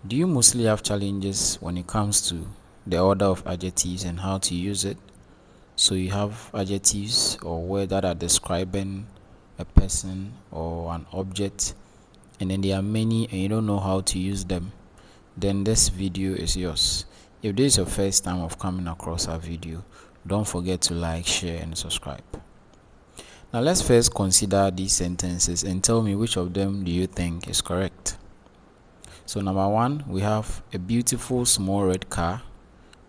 Do you mostly have challenges when it comes to the order of adjectives and how to use it? So you have adjectives or words that are describing a person or an object, and then there are many and you don't know how to use them. Then this video is yours. If this is your first time of coming across our video, don't forget to like, share and subscribe. Now let's first consider these sentences and tell me which of them do you think is correct. So number one, we have a beautiful small red car,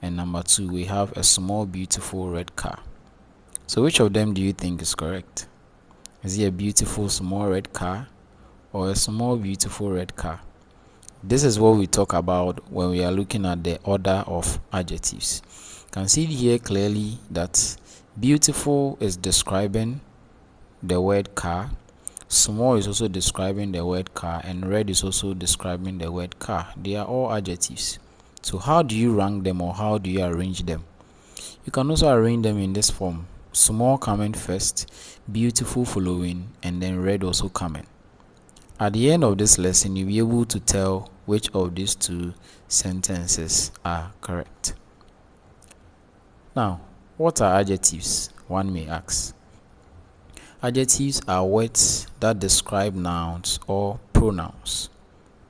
and number two, we have a small beautiful red car. So which of them do you think is correct? Is it a beautiful small red car or a small beautiful red car? This is what we talk about when we are looking at the order of adjectives. You can see here clearly that beautiful is describing the word car, small is also describing the word car, and red is also describing the word car. They are all adjectives. So how do you rank them, or how do you arrange them? You can also arrange them in this form: small coming first, beautiful following, and then red also coming. At the end of this lesson, you'll be able to tell which of these two sentences are correct. Now, what are adjectives? One may ask. Adjectives are words that describe nouns or pronouns.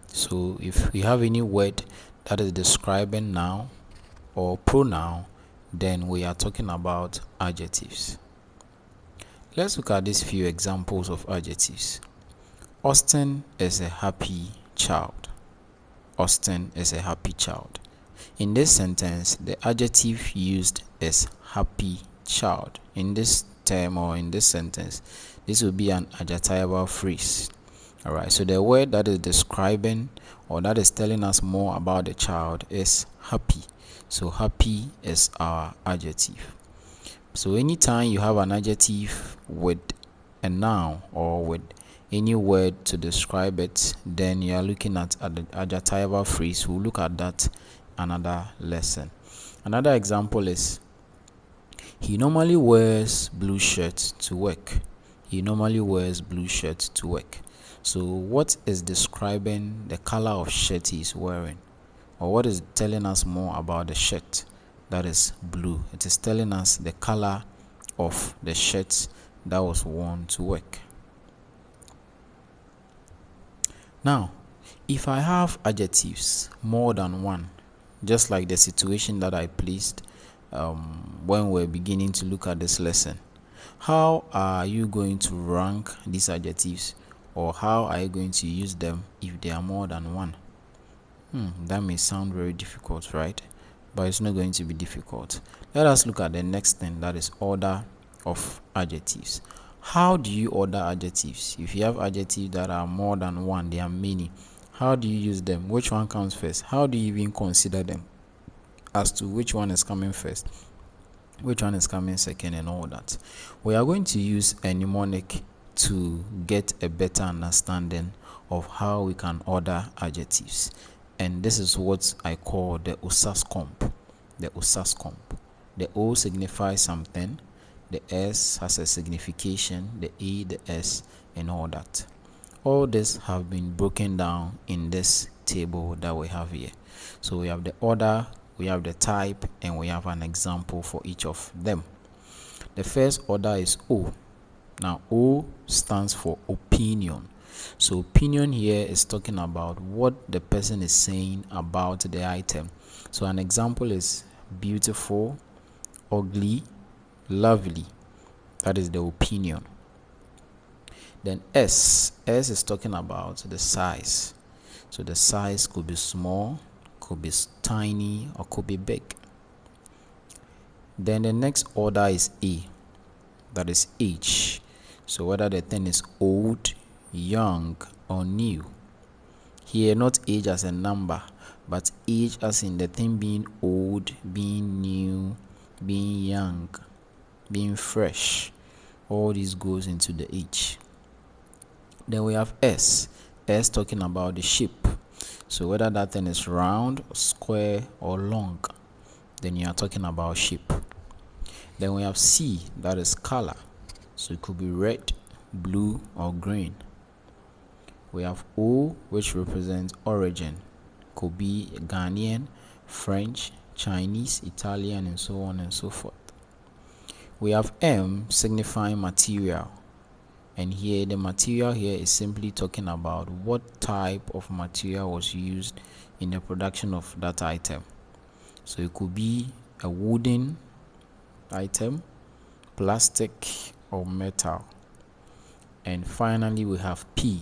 So if we have any word that is describing noun or pronoun, then we are talking about adjectives. Let's look at these few examples of adjectives. Austin is a happy child. Austin is a happy child. In this sentence, the adjective used is happy child. In this term or in this sentence, this will be an adjectival phrase. Alright, so the word that is describing or that is telling us more about the child is happy. So happy is our adjective. So anytime you have an adjective with a noun or with any word to describe it, then you are looking at the adjectival phrase. We'll look at that another lesson. Another example is, he normally wears blue shirt to work. He normally wears blue shirt to work. So what is describing the color of shirt he is wearing? Or what is telling us more about the shirt? That is blue. It is telling us the color of the shirt that was worn to work. Now, if I have adjectives more than one, just like the situation that I placed when we're beginning to look at this lesson, how are you going to rank these adjectives, or how are you going to use them if they are more than one? That may sound very difficult, right? But it's not going to be difficult. Let us look at the next thing, that is order of adjectives. How do you order adjectives? If you have adjectives that are more than one, there are many. How do you use them? Which one comes first? How do you even consider them as to which one is coming first, which one is coming second, and all that? We are going to use a mnemonic to get a better understanding of how we can order adjectives. And this is what I call the OSASCOMP. The OSASCOMP. The O signifies something, the S has a signification, the E, the S, and all that. All this have been broken down in this table that we have here. So we have the order, we have the type, and we have an example for each of them. The first order is O. Now O stands for opinion. So opinion here is talking about what the person is saying about the item. So an example is beautiful, ugly, lovely. That is the opinion. Then S is talking about the size. So the size could be small, could be tiny, or could be big. Then the next order is A. That is age. So whether the thing is old, young, or new. Here, not age as a number, but age as in the thing being old, being new, being young, being fresh. All this goes into the age. Then we have S talking about the shape. So whether that thing is round, square, or long, then you are talking about shape. Then we have C, that is color. So it could be red, blue, or green. We have O, which represents origin. could be Ghanaian, French, Chinese, Italian, and so on and so forth. We have M signifying material, and here the material here is simply talking about what type of material was used in the production of that item. So it could be a wooden item, plastic, or metal. And finally we have P,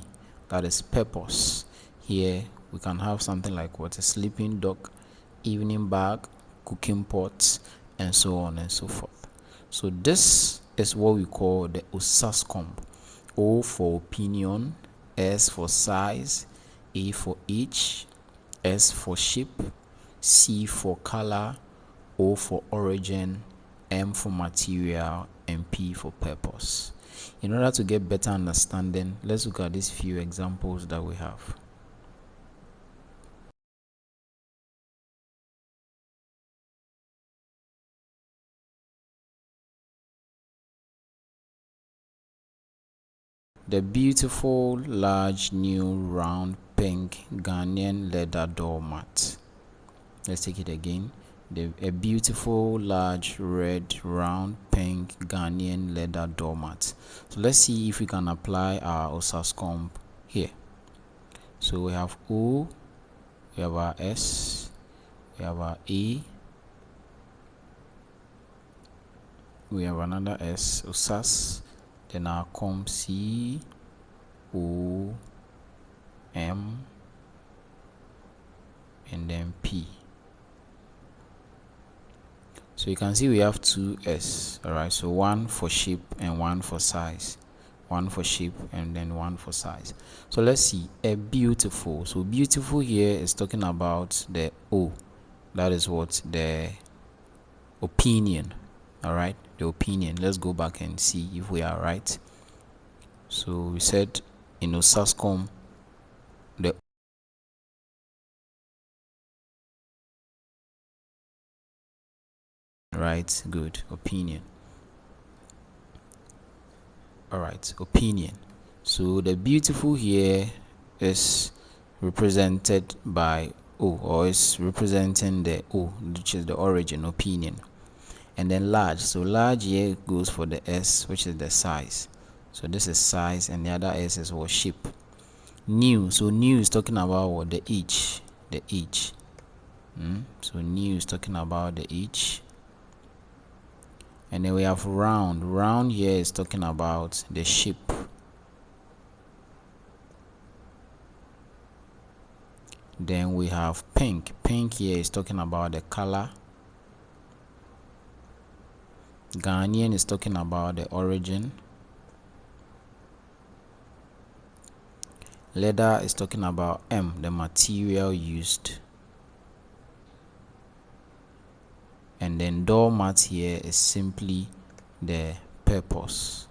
that is purpose. Here we can have something like what, a sleeping dog, evening bag, cooking pot, and so on and so forth. So this is what we call the OSASCOMP. O for opinion, S for size, A for age, S for shape, C for color, O for origin, M for material, and P for purpose. In order to get better understanding, let's look at these few examples that we have. The beautiful, large, new, round, pink Ghanaian leather doormat. Let's take it again. A beautiful, large, red, round, pink Ghanaian leather doormat. So let's see if we can apply our OSASCOMP here. So we have O, we have our S, we have our A, we have another S, OSAS, then our COMP C, O, M, and then P. So you can see we have two S, alright, so one for shape and one for size. One for shape and then one for size. So let's see, a beautiful. So beautiful here is talking about the O. That is what, the opinion. Alright, the opinion. Let's go back and see if we are right. So we said in OSASCOMP, the right, good, opinion. Alright, opinion. So the beautiful here is represented by O, or is representing the O, which is the origin, opinion. And then large, so large here goes for the S, which is the size. So this is size, and the other S is what, shape. New, so new is talking about what, the age, the age. So new is talking about the age. And then we have round. Round here is talking about the shape. Then we have pink. Pink here is talking about the color. Ghanaian is talking about the origin. Leather is talking about M, the material used. And then doormat here is simply the purpose.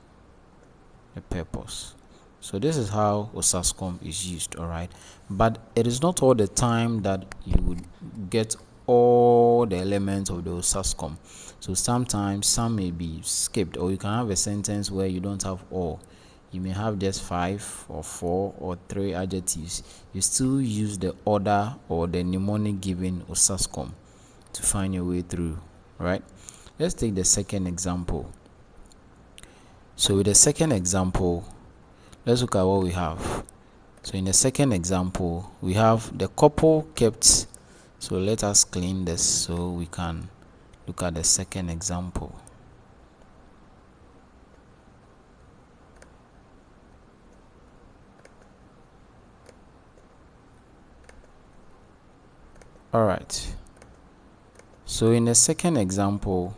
The purpose. So this is how OSASCOMP is used, alright. But it is not all the time that you would get all the elements of the OSASCOMP. So sometimes some may be skipped, or you can have a sentence where you don't have all. You may have just 5 or 4 or 3 adjectives. You still use the order or the mnemonic given OSASCOMP to find your way through, right? Let's take the second example. So with the second example, let's look at what we have. So in the second example, we have the couple kept. So let us clean this so we can look at the second example. All right. So in the second example,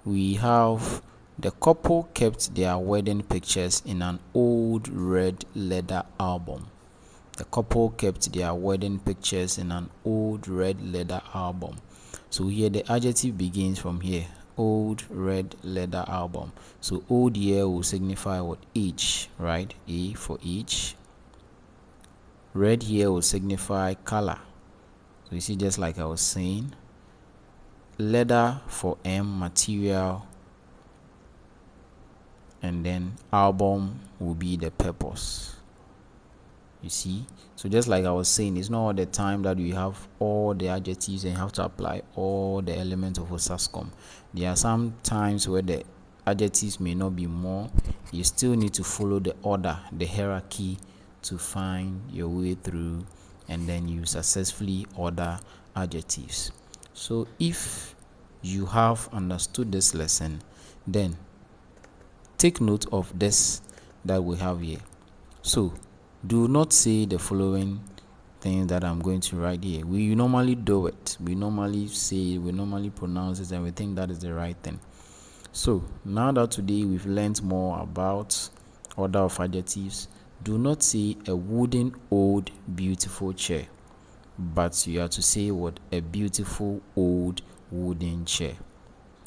we have the couple kept their wedding pictures in an old red leather album. The couple kept their wedding pictures in an old red leather album. So here the adjective begins from here. Old red leather album. So old here will signify what? Age, right? A for age. Red here will signify color. So you see, just like I was saying, leather for M, material, and then album will be the purpose. You see, so just like I was saying, it's not all the time that you have all the adjectives and you have to apply all the elements of OSASCOMP. There are some times where the adjectives may not be more. You still need to follow the order, the hierarchy, to find your way through, and then you successfully order adjectives. So if you have understood this lesson, then take note of this that we have here. So do not say the following things that I'm going to write here. We normally do it. We normally say it, we normally pronounce it, and we think that is the right thing. So now that today we've learned more about order of adjectives, do not say a wooden old beautiful chair, but you have to say what? A beautiful old wooden chair.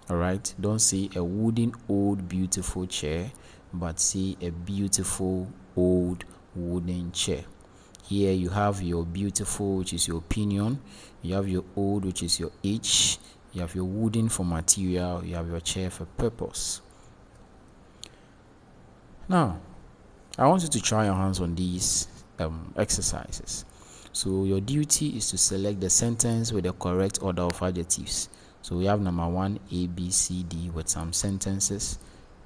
All right, don't say a wooden old beautiful chair, but say a beautiful old wooden chair. Here you have your beautiful, which is your opinion, you have your old, which is your age, you have your wooden for material, you have your chair for purpose. Now I want you to try your hands on these exercises. So your duty is to select the sentence with the correct order of adjectives. So we have number 1, A, B, C, D with some sentences.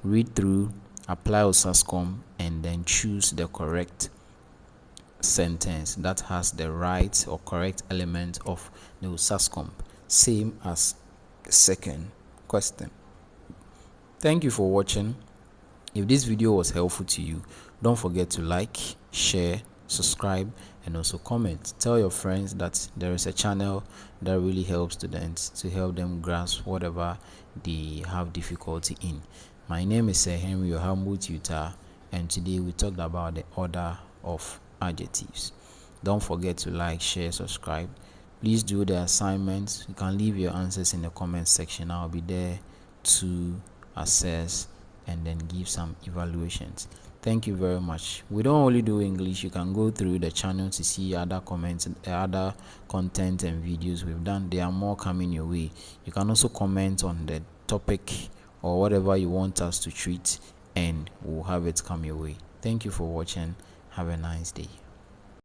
Read through, apply OSASCOMP, and then choose the correct sentence that has the right or correct element of the OSASCOMP. Same as the second question. Thank you for watching. If this video was helpful to you, don't forget to like, share, subscribe, and also comment. Tell your friends that there is a channel that really helps students to help them grasp whatever they have difficulty in. My name is Henry, your humble tutor, and today we talked about the order of adjectives. Don't forget to like, share, subscribe. Please do the assignments. You can leave your answers in the comment section. I'll be there to assess and then give some evaluations. Thank you very much. We don't only do English. You can go through the channel to see other comments, other content and videos we've done. There are more coming your way. You can also comment on the topic or whatever you want us to treat, and we'll have it come your way. Thank you for watching. Have a nice day.